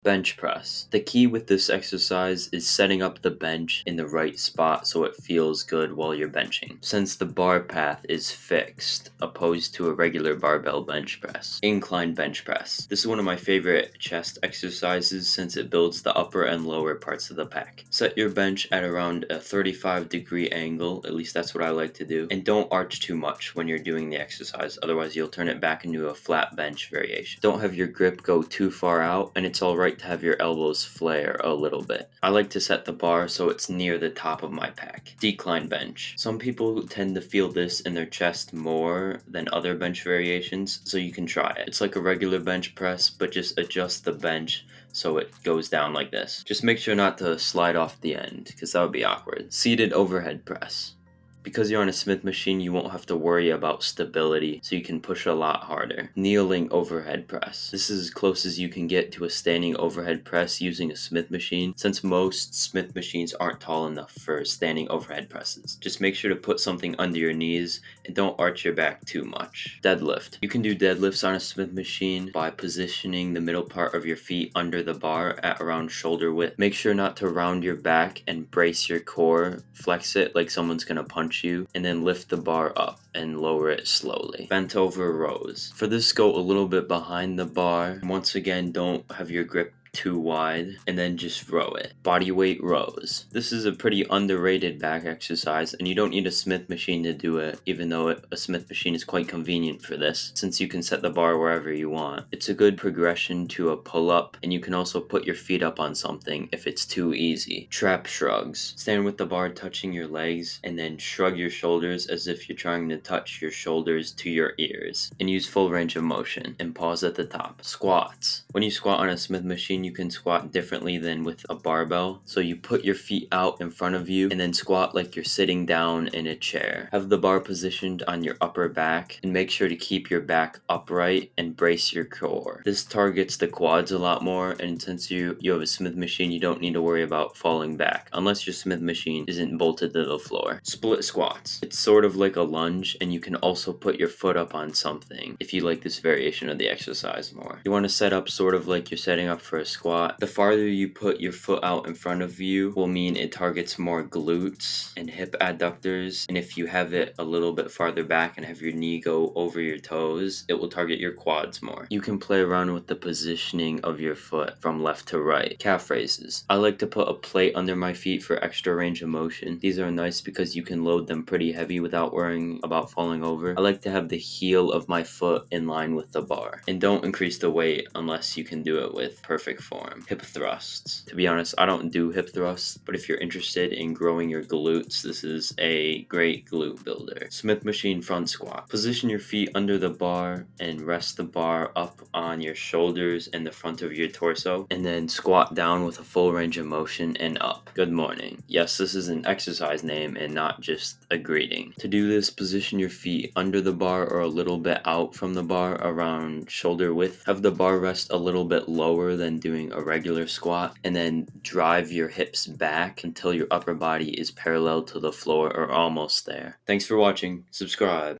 Bench press. The key with this exercise is setting up the bench in the right spot so it feels good while you're benching, since the bar path is fixed, opposed to a regular barbell bench press. Incline bench press. This is one of my favorite chest exercises since it builds the upper and lower parts of the pec. Set your bench at around a 35-degree angle, at least that's what I like to do, and don't arch too much when you're doing the exercise, otherwise you'll turn it back into a flat bench variation. Don't have your grip go too far out, and it's alright to have your elbows flare a little bit. I like to set the bar so it's near the top of my pec. Decline bench. Some people tend to feel this in their chest more than other bench variations, so you can try it. It's like a regular bench press, but just adjust the bench so it goes down like this. Just make sure not to slide off the end, because that would be awkward. Seated overhead press. Because you're on a Smith machine, you won't have to worry about stability, so you can push a lot harder. Kneeling overhead press. This is as close as you can get to a standing overhead press using a Smith machine, since most Smith machines aren't tall enough for standing overhead presses. Just make sure to put something under your knees and don't arch your back too much. Deadlift. You can do deadlifts on a Smith machine by positioning the middle part of your feet under the bar at around shoulder width. Make sure not to round your back and brace your core. Flex it like someone's gonna punch you, and then lift the bar up and lower it slowly. Bent over rows. For this, go a little bit behind the bar. Once again, don't have your grip too wide, and then just row it. Body weight rows. This is a pretty underrated back exercise, and you don't need a Smith machine to do it, even though a Smith machine is quite convenient for this, since you can set the bar wherever you want. It's a good progression to a pull-up, and you can also put your feet up on something if it's too easy. Trap shrugs. Stand with the bar touching your legs, and then shrug your shoulders as if you're trying to touch your shoulders to your ears, and use full range of motion, and pause at the top. Squats. When you squat on a Smith machine, you can squat differently than with a barbell. So you put your feet out in front of you and then squat like you're sitting down in a chair. Have the bar positioned on your upper back and make sure to keep your back upright and brace your core. This targets the quads a lot more, and since you have a Smith machine, you don't need to worry about falling back unless your Smith machine isn't bolted to the floor. Split squats. It's sort of like a lunge, and you can also put your foot up on something if you like this variation of the exercise more. You want to set up sort of like you're setting up for a squat. The farther you put your foot out in front of you will mean it targets more glutes and hip adductors, and if you have it a little bit farther back and have your knee go over your toes, it will target your quads more. You can play around with the positioning of your foot from left to right. Calf raises. I like to put a plate under my feet for extra range of motion. These are nice because you can load them pretty heavy without worrying about falling over. I like to have the heel of my foot in line with the bar, and don't increase the weight unless you can do it with perfect form. Hip thrusts. To be honest, I don't do hip thrusts, but if you're interested in growing your glutes, this is a great glute builder. Smith machine front squat. Position your feet under the bar and rest the bar up on your shoulders and the front of your torso, and then squat down with a full range of motion and up. Good morning. Yes, this is an exercise name and not just a greeting. To do this, position your feet under the bar or a little bit out from the bar around shoulder width. Have the bar rest a little bit lower than doing a regular squat, and then drive your hips back until your upper body is parallel to the floor or almost there. Thanks for watching. Subscribe.